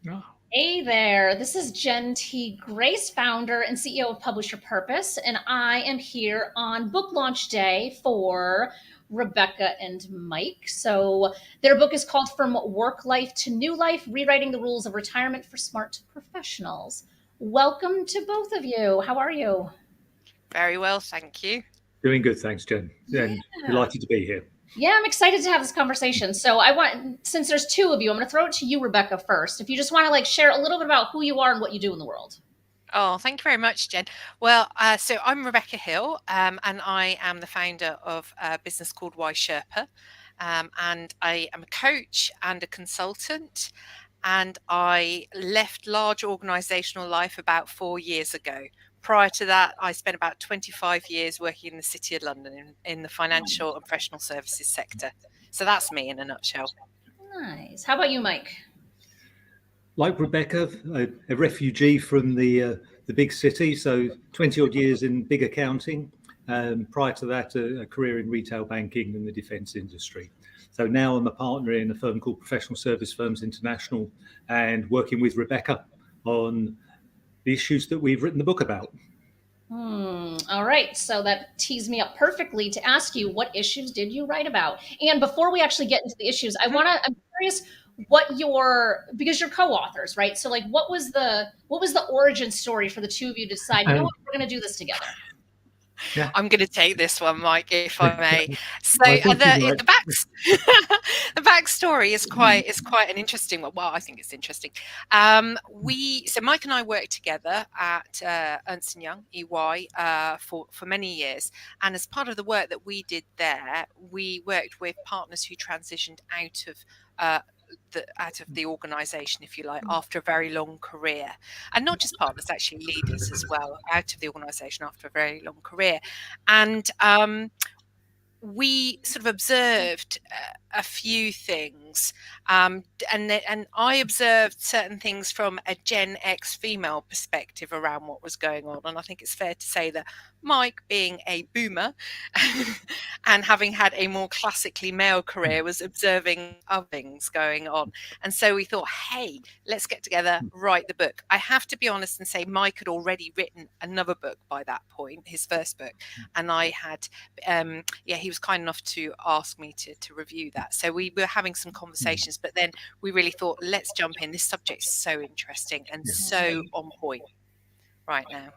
Oh, Hey there, this is Jen T. Grace, founder and CEO of Publish Your Purpose, and I am here on book launch day for Rebecca and Mike. So, their book is called From Work Life to New Life Rewriting the Rules of Retirement for Smart Professionals. Welcome to both of you. How are you? Very well, thank you. doing good, thanks, Jen. And Yeah. delighted to be here. Yeah, I'm excited to have this conversation. So I want, since there's two of you, I'm going to throw it to you, Rebecca, first. If you just want to share a little bit about who you are and what you do in the world. Oh, thank you very much, Jen. Well, so I'm Rebecca Hill, and I am the founder of a business called Y Sherpa. And I am a coach and a consultant. And I left large organisational life about 4 years ago. Prior to that, I spent about 25 years working in the City of London in the financial and professional services sector. So that's me in a nutshell. Nice. How about you, Mike? Like Rebecca, a refugee from the big city, so 20 odd years in big accounting. Prior to that, a career in retail banking and the defence industry. So now I'm a partner in a firm called Professional Service Firms International and working with Rebecca on the issues that we've written the book about. All right. So that tees me up perfectly to ask you, what issues did you write about? And before we actually get into the issues, I'm curious what your, because you're co-authors, right? So what was the origin story for the two of you to decide, you know And what, we're going to do this together? yeah, I'm going to take this one, Mike, if I may. So I think you're right. the back the backstory is quite an interesting one. Well, I think it's interesting. So Mike and I worked together at Ernst and Young (EY) for many years, and as part of the work that we did there, we worked with partners who transitioned uh, out of the organization, if you like, after a very long career, and not just partners, actually leaders as well, out of the organization after a very long career. And we sort of observed a few things, and I observed certain things from a Gen X female perspective around what was going on. And I think it's fair to say that Mike, being a boomer and having had a more classically male career, was observing other things going on. And so we thought, hey, let's get together, write the book. I have to be honest and say Mike had already written another book by that point, his first book, and I had he was kind enough to ask me to review that. So we were having some conversations, but then we really thought, let's jump in. This subject is so interesting and Yeah. so on point right now.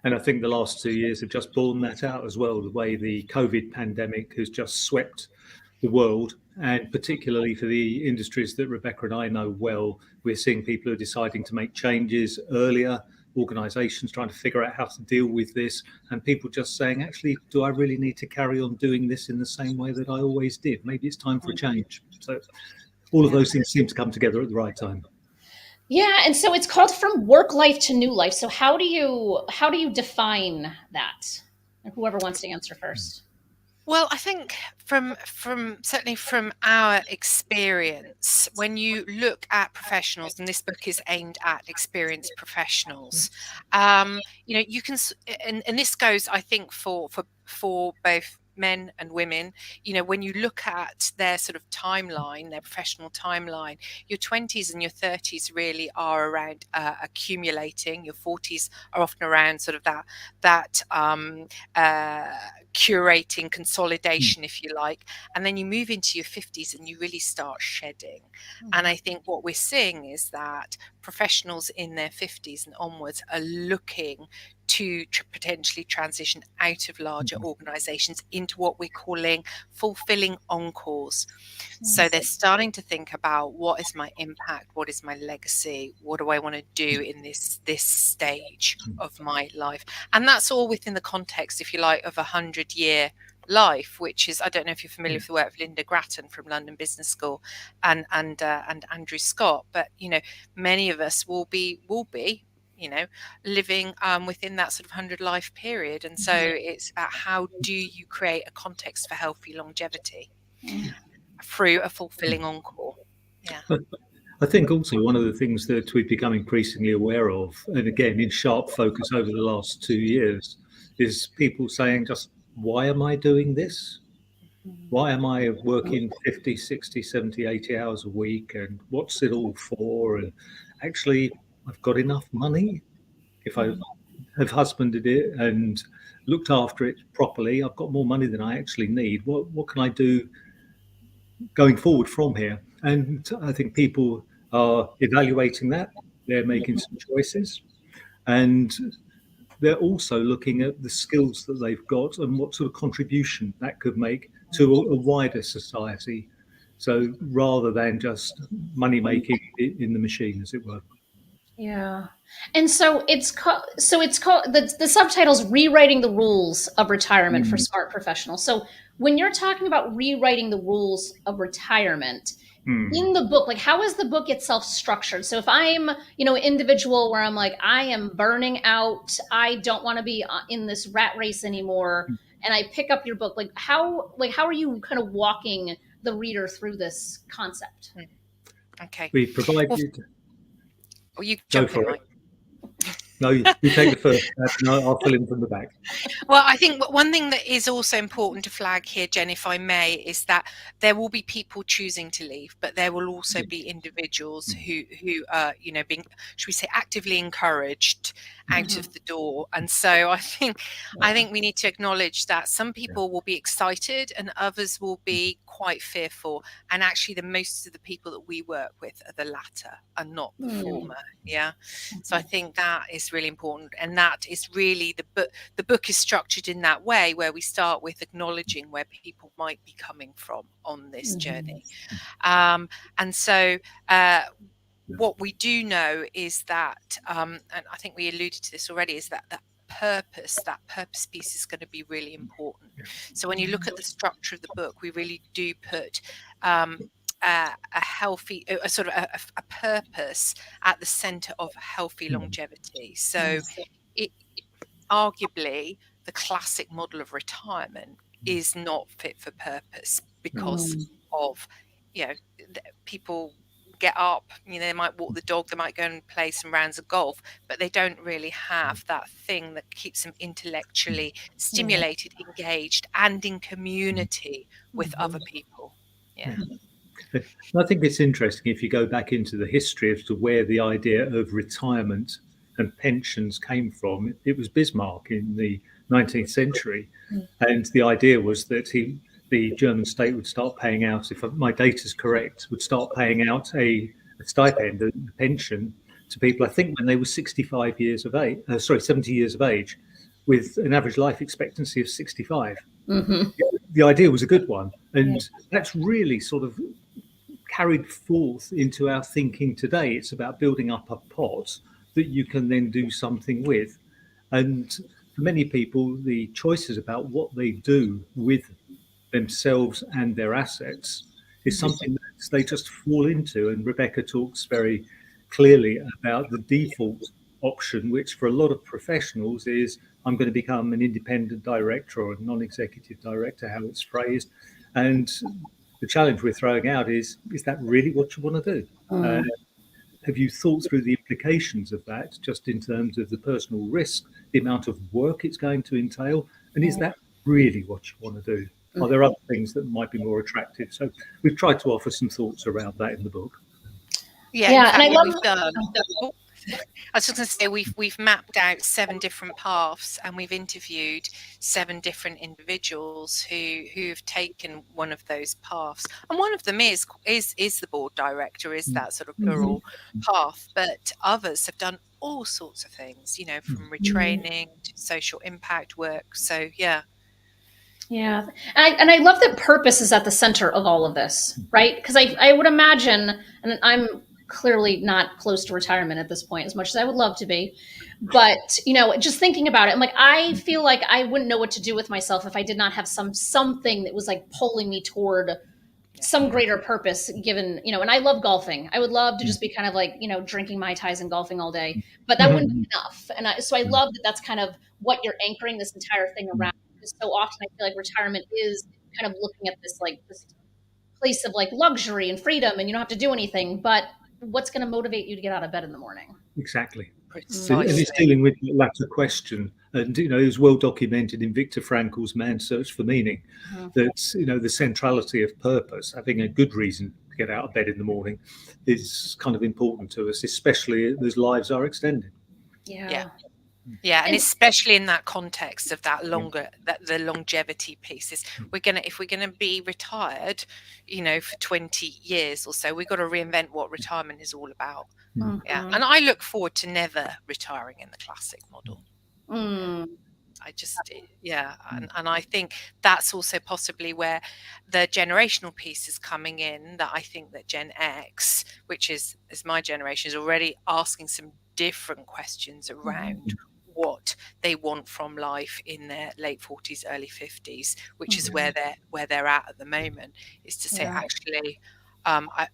And I think the last 2 years have just borne that out as well. The way the COVID pandemic has just swept the world, and particularly for the industries that Rebecca and I know well, we're seeing people who are deciding to make changes earlier, organisations trying to figure out how to deal with this, and people just saying, actually, do I really need to carry on doing this in the same way that I always did? Maybe it's time for a change. So all of Yeah. those things seem to come together at the right time. Yeah, and so it's called From Work Life to New Life. So how do you define that? Whoever wants to answer first. Well, I think from certainly from our experience, when you look at professionals, and this book is aimed at experienced professionals, you can, and this goes, I think, for both men and women. When you look at their sort of timeline, their professional timeline, your 20s and your 30s really are around accumulating. Your 40s are often around sort of that uh, curating, consolidation, if you like, and then you move into your 50s and you really start shedding. And I think what we're seeing is that professionals in their 50s and onwards are looking to potentially transition out of larger organizations into what we're calling fulfilling encores. So they're starting to think about, what is my impact, what is my legacy, what do I want to do in this stage of my life. And that's all within the context, if you like, of 100-year life, which is, I don't know if you're familiar with the work of Linda Grattan from London Business School and Andrew Scott, but many of us will be living within that sort of 100 life period. And so it's about, how do you create a context for healthy longevity through a fulfilling encore. Yeah. I think also one of the things that we've become increasingly aware of, and again in sharp focus over the last 2 years, is people saying, just, why am I doing this? Why am I working 50, 60, 70, 80 hours a week? And what's it all for? And actually, I've got enough money. If I have husbanded it and looked after it properly, I've got more money than I actually need. What can I do going forward from here? And I think people are evaluating that. They're making some choices. And they're also looking at the skills that they've got and what sort of contribution that could make to a wider society. So rather than just money making in the machine, as it were. Yeah. And so it's called the subtitle's rewriting the rules of retirement for smart professionals. So when you're talking about rewriting the rules of retirement in the book, like how is the book itself structured? So if I'm, an individual where I'm like, I am burning out, I don't want to be in this rat race anymore, and I pick up your book, like how are you kind of walking the reader through this concept? Okay. We provide Well, you. you Go jump in, for it. Mike. No, you take the first step, and I'll fill in from the back. Well, I think one thing that is also important to flag here, Jen, if I may, is that there will be people choosing to leave, but there will also be individuals who are, being, should we say, actively encouraged out of the door. And so I think we need to acknowledge that some people will be excited and others will be quite fearful. And actually, the most of the people that we work with are the latter and not the former. Yeah. So I think that is really important, and that is really the book is structured in that way, where we start with acknowledging where people might be coming from on this journey. And so what we do know is that, and I think we alluded to this already, is that that purpose piece is going to be really important. So when you look at the structure of the book, we really do put a healthy, a sort of a purpose at the center of healthy longevity. So it arguably the classic model of retirement is not fit for purpose because of, people get up, they might walk the dog, they might go and play some rounds of golf, but they don't really have that thing that keeps them intellectually stimulated, engaged, and in community with other people. I think it's interesting if you go back into the history as to where the idea of retirement and pensions came from. It was Bismarck in the 19th century, and the idea was that the German state would start paying out, if my data is correct, would start paying out a stipend, a pension to people, I think, when they were 65 years of age, 70 years of age, with an average life expectancy of 65. The idea was a good one, and that's really sort of carried forth into our thinking today. It's about building up a pot that you can then do something with. And for many people, the choices about what they do with themselves and their assets is something that they just fall into. And Rebecca talks very clearly about the default option, which for a lot of professionals is, I'm going to become an independent director or a non-executive director, how it's phrased. And the challenge we're throwing out is that really what you want to do? Have you thought through the implications of that, just in terms of the personal risk, the amount of work it's going to entail? And is that really what you want to do? Are there other things that might be more attractive? So we've tried to offer some thoughts around that in the book. Yeah, and I love we've done. I was just going to say we've mapped out 7 different paths, and we've interviewed 7 different individuals who have taken one of those paths, and one of them is the board director, is that sort of plural path, but others have done all sorts of things, from retraining to social impact work. So and I love that purpose is at the center of all of this, right? Because I would imagine, and I'm clearly not close to retirement at this point as much as I would love to be, but just thinking about it, I'm like, I feel like I wouldn't know what to do with myself if I did not have something that was like pulling me toward some greater purpose, given, and I love golfing. I would love to just be kind of like, drinking Mai Tais and golfing all day, but that wouldn't be enough. And so I love that that's kind of what you're anchoring this entire thing around. Because so often I feel like retirement is kind of looking at this place of like luxury and freedom, and you don't have to do anything, but what's going to motivate you to get out of bed in the morning? Exactly. precisely. And it's dealing with the latter question. And, it was well documented in Viktor Frankl's Man's Search for Meaning that, the centrality of purpose, having a good reason to get out of bed in the morning, is kind of important to us, especially as lives are extended. Yeah. And especially in that context of that the longevity piece is if we're gonna be retired, for 20 years or so, we've got to reinvent what retirement is all about. And I look forward to never retiring in the classic model. I just, and I think that's also possibly where the generational piece is coming in, that I think that Gen X, which is my generation, is already asking some different questions around what they want from life in their late 40s, early 50s, which is where they're at the moment, is to say, actually,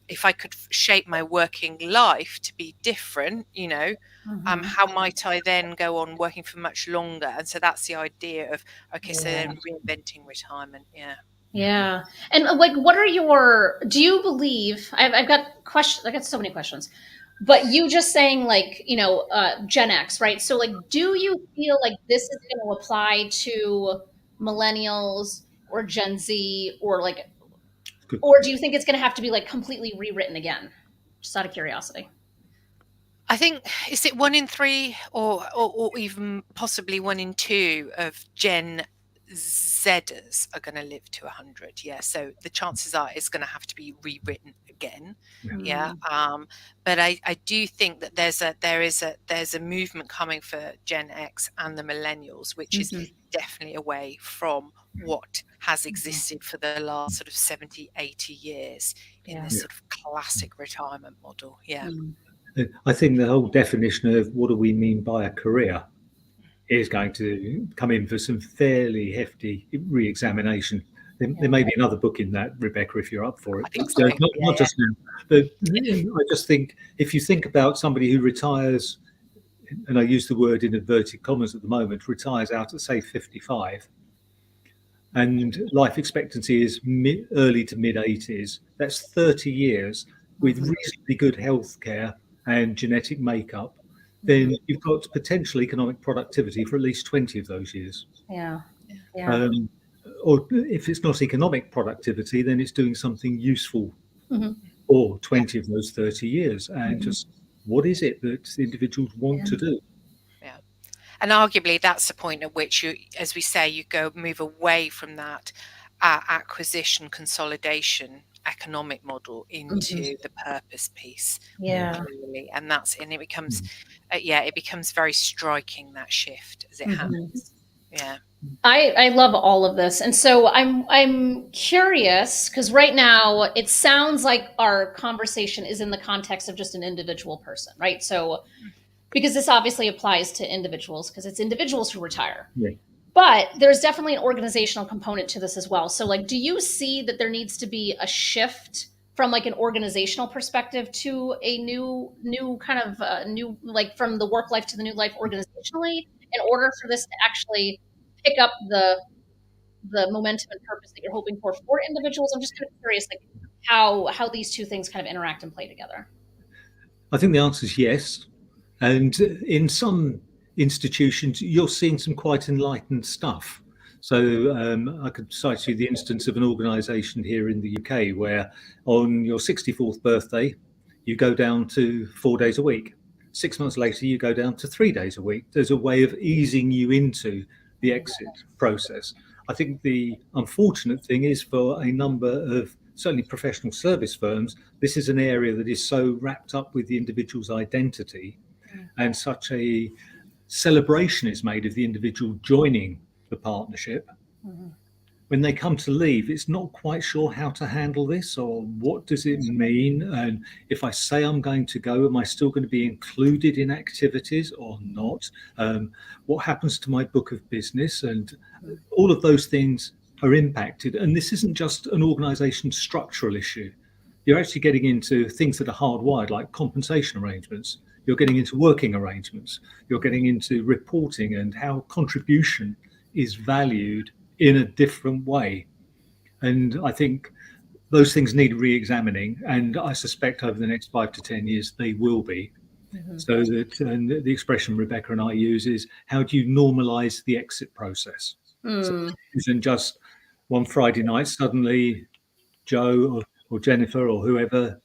if I could shape my working life to be different, how might I then go on working for much longer? And so that's the idea of, so then reinventing retirement. Yeah. And do you believe, I've got questions, I got so many questions, but you just saying Gen X, right? So do you feel like this is going to apply to millennials or Gen Z or do you think it's going to have to be completely rewritten again? Just out of curiosity. I think, is it 1 in 3 or even possibly 1 in 2 of Gen Zers are going to live to 100? So the chances are it's going to have to be rewritten again. But I do think that there's a movement coming for Gen X and the millennials, which is definitely away from what has existed for the last sort of 70, 80 years in this sort of classic retirement model. I think the whole definition of what do we mean by a career is going to come in for some fairly hefty re-examination. There may be another book in that, Rebecca, if you're up for it. I think so. Not just now, but I just think if you think about somebody who retires, and I use the word in inverted commas at the moment, retires out at say 55, and life expectancy is early to mid 80s. That's 30 years with reasonably good health care and genetic makeup. Then you've got potential economic productivity for at least 20 of those years. Or if it's not economic productivity, then it's doing something useful for 20 of those 30 years. And just what is it that individuals want to do? And arguably that's the point at which you, as we say, you move away from that acquisition consolidation economic model into the purpose piece. Clearly. And it becomes it becomes very striking, that shift, as it happens. I love all of this. And so I'm curious, because right now it sounds like our conversation is in the context of just an individual person, right? So because this obviously applies to individuals, because it's individuals who retire. But there's definitely an organizational component to this as well. So do you see that there needs to be a shift from an organizational perspective to a new kind of new, from the work life to the new life organizationally, in order for this to actually pick up the momentum and purpose that you're hoping for individuals? I'm just kind of curious how these two things kind of interact and play together. I think the answer is yes. And in some institutions, you're seeing some quite enlightened stuff. So I could cite you the instance of an organisation here in the UK where on your 64th birthday, you go down to 4 days a week. 6 months later, you go down to 3 days a week. There's a way of easing you into the exit process. I think the unfortunate thing is for a number of certainly professional service firms, this is an area that is so wrapped up with the individual's identity, and such a celebration is made of the individual joining the partnership. When they come to leave, it's not quite sure how to handle this, or what does it mean, and if I say I'm going to go, am I still going to be included in activities or not? What happens to my book of business? And all of those things are impacted. And this isn't just an organisation structural issue. You're actually getting into things that are hardwired, like compensation arrangements. You're getting into working arrangements. You're getting into reporting and how contribution is valued in a different way. And I think those things need re-examining. And I suspect over the next 5 to 10 years, they will be. So that, and the expression Rebecca and I use is, how do you normalize the exit process? So it isn't just one Friday night, suddenly Joe or Jennifer or whoever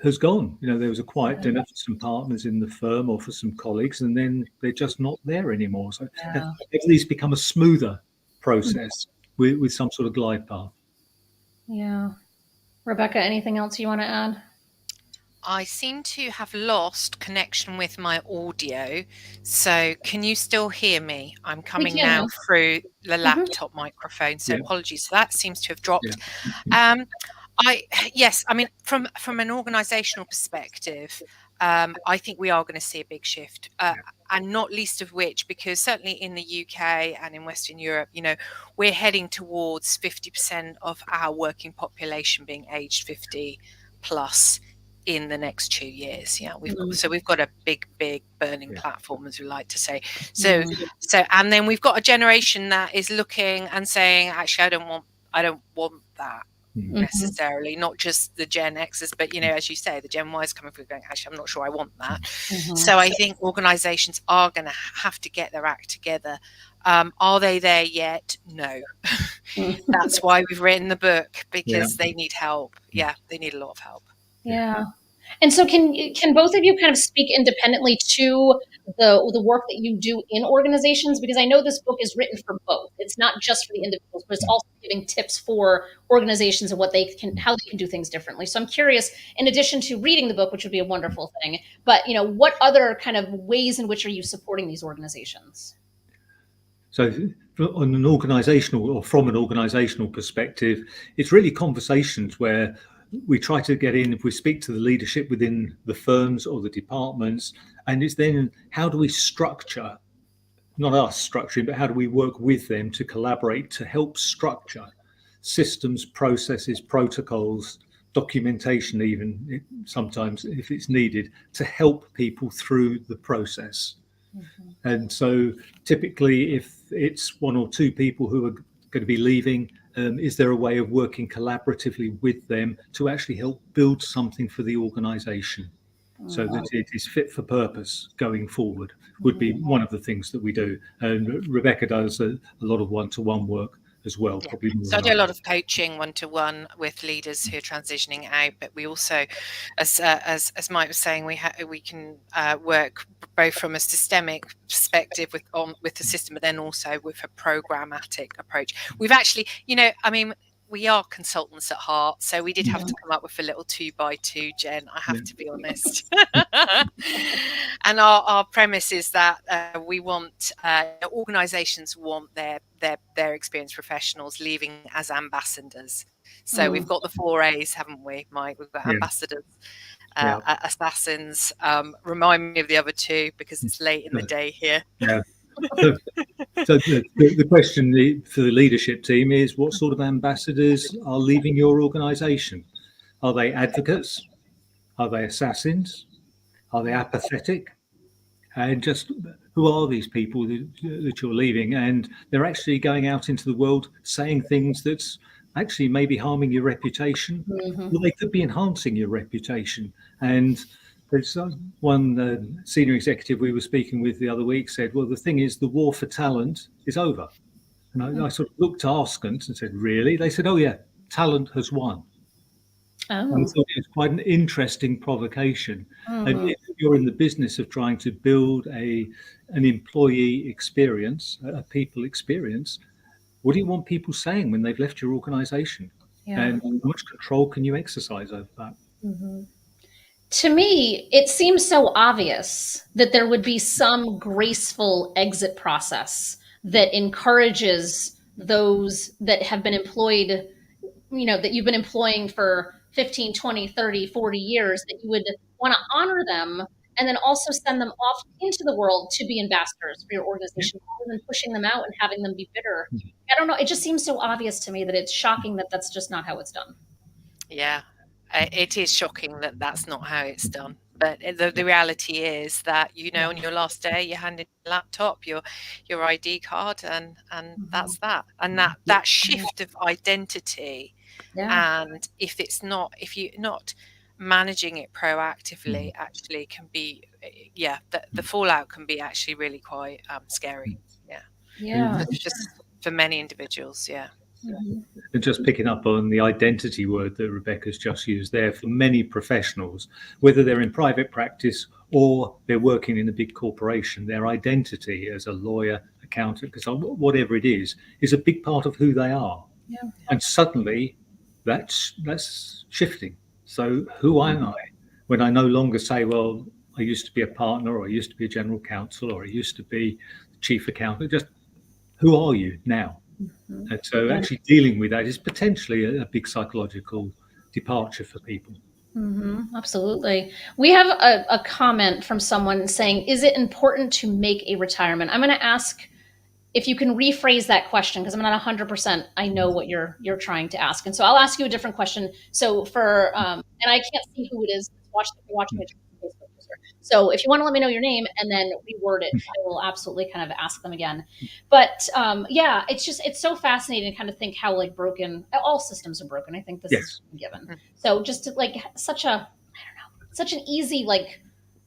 has gone. There was a quiet dinner for some partners in the firm or for some colleagues, and then they're just not there anymore. So at least become a smoother process with some sort of glide path. Yeah. Rebecca, anything else you want to add? I seem to have lost connection with my audio. So can you still hear me? I'm coming now yes. through the laptop microphone. So Yeah. apologies. So that seems to have dropped. Yeah. Yes, I mean, from an organizational perspective, I think we are going to see a big shift, and not least of which, because certainly in the UK and in Western Europe, we're heading towards 50% of our working population being aged 50 plus in the next 2 years. Yeah, we've got a big burning platform, as we like to say. So and then we've got a generation that is looking and saying, actually, I don't want that necessarily, not just the Gen X's, but as you say, the Gen Y's coming through going, actually, I'm not sure I want that. So I think organizations are going to have to get their act together. Are they there yet? No. That's why we've written the book, because they need help. Yeah, they need a lot of help. Yeah. And so can both of you kind of speak independently to the work that you do in organizations? Because I know this book is written for both. It's not just for the individuals, but it's also giving tips for organizations and how they can do things differently. So I'm curious, in addition to reading the book, which would be a wonderful thing, but what other kind of ways in which are you supporting these organizations? So on an organizational, or from an organizational perspective, it's really conversations where we try to get in, if we speak to the leadership within the firms or the departments, and it's then how do we structure, not us structuring, but how do we work with them to collaborate to help structure systems, processes, protocols, documentation, even sometimes if it's needed, to help people through the process. And so typically, if it's one or two people who are going to be leaving, is there a way of working collaboratively with them to actually help build something for the organization so that it is fit for purpose going forward? Would be one of the things that we do. And Rebecca does a lot of one-to-one work as well. Yeah. Probably more So I than do a lot of coaching one-to-one with leaders who are transitioning out, but we also, as Mike was saying, we can work both from a systemic perspective with the system, but then also with a programmatic approach. We've actually, I mean, we are consultants at heart, so we did have to come up with a little 2x2, Jen, I have to be honest. And our premise is that we want organizations want their experienced professionals leaving as ambassadors. So we've got the 4 A's, haven't we, Mike? We've got ambassadors, assassins. Remind me of the other 2 because it's late in the day here. Yeah. So the question for the leadership team is, what sort of ambassadors are leaving your organization? Are they advocates? Are they assassins? Are they apathetic? And just who are these people that you're leaving? And they're actually going out into the world saying things that's actually maybe harming your reputation. Well, they could be enhancing your reputation. And there's one senior executive we were speaking with the other week said, well, the thing is, the war for talent is over. And I sort of looked askance and said, really? They said, oh, yeah, talent has won. And I thought it was quite an interesting provocation. And if you're in the business of trying to build an employee experience, a people experience, what do you want people saying when they've left your organization? And how much control can you exercise over that? To me, it seems so obvious that there would be some graceful exit process that encourages those that have been employed, that you've been employing for 15, 20, 30, 40 years, that you would want to honor them and then also send them off into the world to be ambassadors for your organization rather than pushing them out and having them be bitter. I don't know. It just seems so obvious to me that it's shocking that that's just not how it's done. Yeah, it is shocking that that's not how it's done. But the reality is that, on your last day, you hand in your laptop, your ID card, and that's that. And that shift of identity. And if you're not managing it proactively actually can be, the fallout can be actually really quite scary. Yeah. Just for many individuals. And just picking up on the identity word that Rebecca's just used there, for many professionals, whether they're in private practice or they're working in a big corporation, their identity as a lawyer, accountant, whatever it is a big part of who they are. Yeah. And suddenly that's shifting. So who am I when I no longer say, well, I used to be a partner, or I used to be a general counsel, or I used to be the chief accountant? Just who are you now? And so actually dealing with that is potentially a big psychological departure for people. Absolutely. We have a comment from someone saying, is it important to make a retirement? I'm going to ask if you can rephrase that question, because I'm not 100%. I know what you're trying to ask. And so I'll ask you a different question. So for, and I can't see who it is watching it on Facebook user. So if you want to let me know your name and then reword it, I will absolutely kind of ask them again. But yeah, it's so fascinating to kind of think how like broken all systems are broken. I think this is given. So just to, like such an easy, like,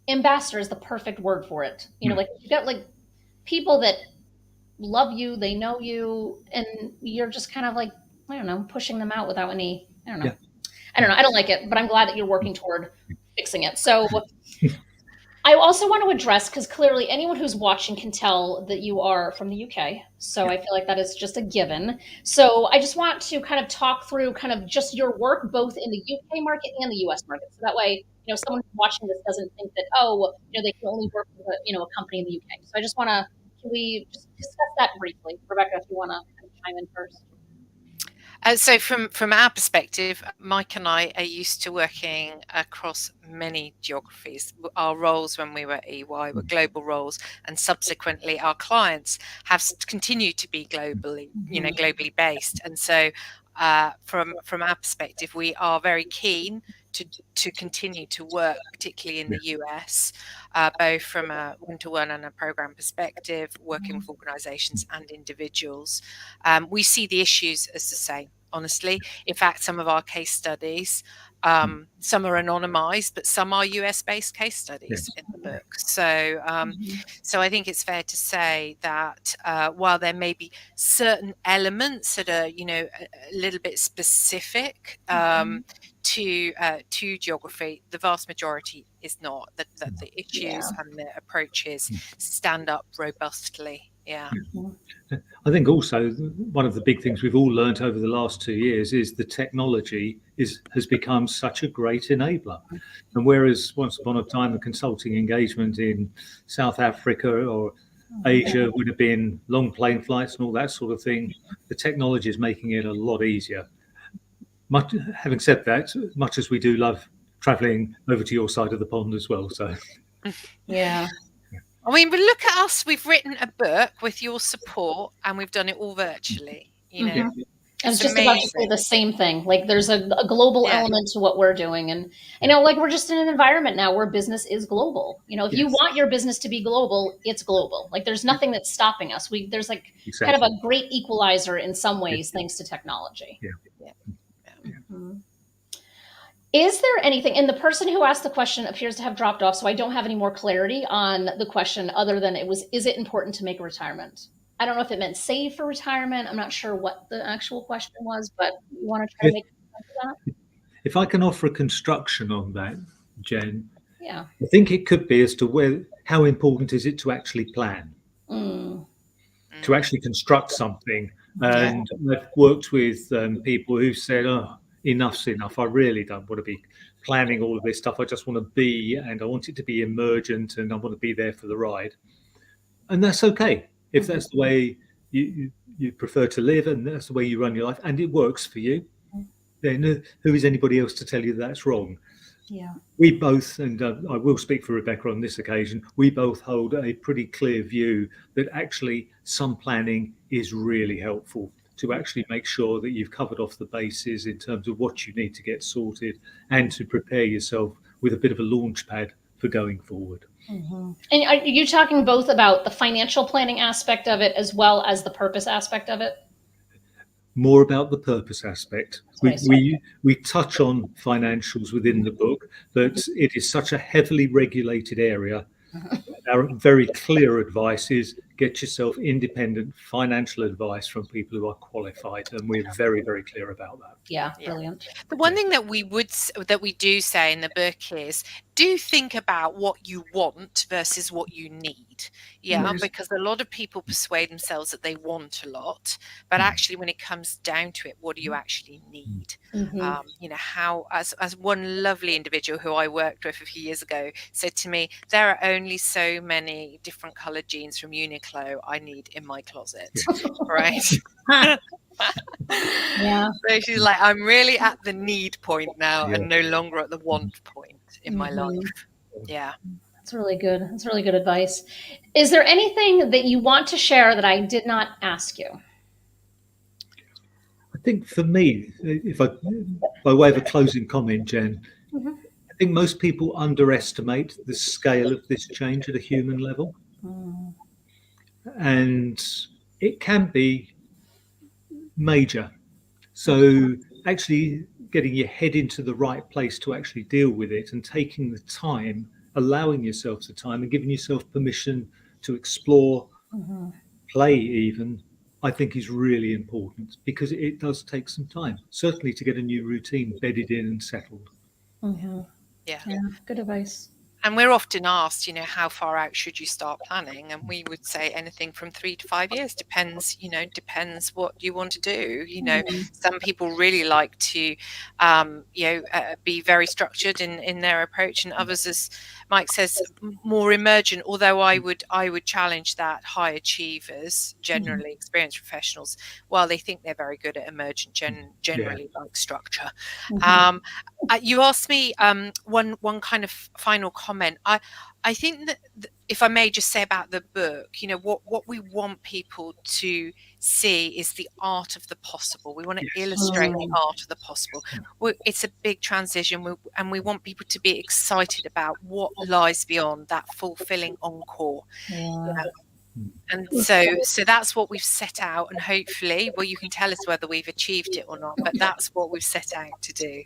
ambassador is the perfect word for it. You know, like you got like people that love you, they know you, and you're just kind of like, I don't know, pushing them out without any, I don't know. I don't like it, but I'm glad that you're working toward fixing it. So I also want to address, because clearly anyone who's watching can tell that you are from the UK. So I feel like that is just a given. So I just want to kind of talk through kind of just your work, both in the UK market and the US market. So that way, you know, someone watching this doesn't think that, oh, you know, they can only work with a company in the UK. So I just want to, can we just discuss that briefly? Rebecca, if you want to kind of chime in first. So from our perspective, Mike and I are used to working across many geographies. Our roles when we were at EY were global roles, and subsequently our clients have continued to be globally, globally based. And so from our perspective, we are very keen to continue to work, particularly in the US, both from a one-to-one and a program perspective, working with organizations and individuals. We see the issues as the same, honestly. In fact, some of our case studies, some are anonymized, but some are US-based case studies in the book. So so I think it's fair to say that while there may be certain elements that are, a little bit specific to geography, the vast majority is not. That the issues and the approaches stand up robustly. I think also one of the big things we've all learned over the last 2 years is the technology has become such a great enabler. And whereas once upon a time the consulting engagement in South Africa or Asia would have been long plane flights and all that sort of thing, the technology is making it a lot easier. Having said that, much as we do love traveling over to your side of the pond as well. So yeah. I mean, but look at us. We've written a book with your support, and we've done it all virtually. I was just about to say the same thing. Like, there's a global element to what we're doing, and like we're just in an environment now where business is global. If you want your business to be global, it's global. Like, there's nothing that's stopping us. There's like kind of a great equalizer in some ways, thanks to technology. Is there anything, and the person who asked the question appears to have dropped off, so I don't have any more clarity on the question other than is it important to make a retirement? I don't know if it meant save for retirement. I'm not sure what the actual question was, but you want to try to make sense of that? If I can offer a construction on that, Jen, I think it could be as to how important is it to actually plan, to actually construct something. And I've worked with people who said, oh, enough's enough. I really don't want to be planning all of this stuff. I just want to be, and I want it to be emergent, and I want to be there for the ride. And that's okay. If that's the way you prefer to live, and that's the way you run your life, and it works for you, then who is anybody else to tell you that's wrong? We both, and I will speak for Rebecca on this occasion, we both hold a pretty clear view that actually some planning is really helpful to actually make sure that you've covered off the bases in terms of what you need to get sorted, and to prepare yourself with a bit of a launch pad for going forward. And are you talking both about the financial planning aspect of it as well as the purpose aspect of it? more about the purpose aspect. We touch on financials within the book, but it is such a heavily regulated area. Our very clear advice is get yourself independent financial advice from people who are qualified, and we're very, very clear about that. Yeah, brilliant. The one thing that we do say in the book is do think about what you want versus what you need. Yeah, Yes. because a lot of people persuade themselves that they want a lot, but actually when it comes down to it, what do you actually need? How, as one lovely individual who I worked with a few years ago said to me, there are only so many different colored jeans from Uniqlo I need in my closet, right? Yeah. So she's like, I'm really at the need point now and no longer at the want point in my life. Yeah. That's really good. That's really good advice. Is there anything that you want to share that I did not ask you? I think for me, by way of a closing comment, Jen, I think most people underestimate the scale of this change at a human level. And it can be major. So actually getting your head into the right place to actually deal with it and taking the time, allowing yourself the time and giving yourself permission to explore, play even, I think is really important, because it does take some time, certainly to get a new routine bedded in and settled. Yeah. Good advice. And we're often asked, how far out should you start planning? And we would say anything from 3 to 5 years, depends what you want to do. Some people really like to, be very structured in their approach, and others, as Mike says, more emergent. Although I would challenge that high achievers, generally experienced professionals, while they think they're very good at emergent, generally like structure. You asked me one kind of final comment. I think that if I may just say about the book, what we want people to see is the art of the possible. We want to illustrate the art of the possible. It's a big transition, and we want people to be excited about what lies beyond that fulfilling encore. And so that's what we've set out, and hopefully, you can tell us whether we've achieved it or not, but that's what we've set out to do.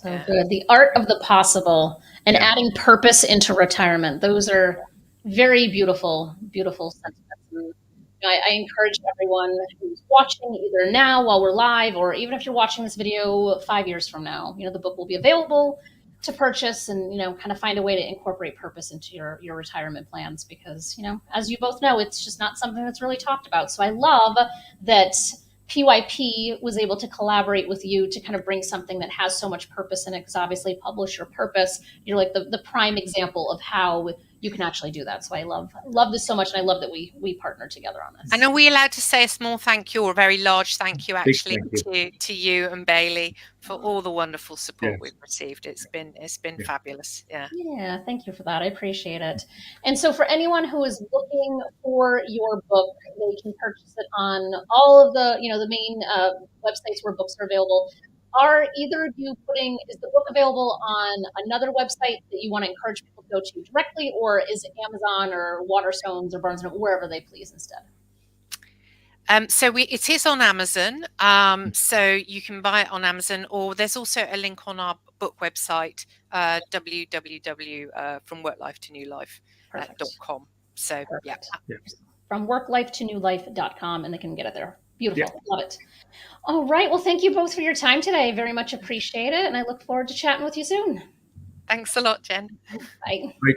So good. The art of the possible and adding purpose into retirement. Those are very beautiful, beautiful sentiments. I encourage everyone who's watching, either now while we're live, or even if you're watching this video 5 years from now, the book will be available to purchase, and kind of find a way to incorporate purpose into your retirement plans, because as you both know, it's just not something that's really talked about. So I love that PYP was able to collaborate with you to kind of bring something that has so much purpose in it, because obviously Publish Your Purpose, you're like the prime example of how you can actually do that. So I love this so much, and I love that we partner together on this. And are we allowed to say a small thank you, or a very large thank you actually to you and Bailey for all the wonderful support we've received? It's been fabulous. Yeah, thank you for that. I appreciate it. And so for anyone who is looking for your book, they can purchase it on all of the the main websites where books are available. Are either of you is the book available on another website that you want to encourage people to go to directly, or is it Amazon or Waterstones or Barnes & Noble, wherever they please instead? So it is on Amazon. So you can buy it on Amazon, or there's also a link on our book website, www.fromworklifetonewlife.com. So from worklifetonewlife.com, and they can get it there. Beautiful. Love it. All right. Well, thank you both for your time today. Very much appreciate it. And I look forward to chatting with you soon. Thanks a lot, Jen. Bye. Great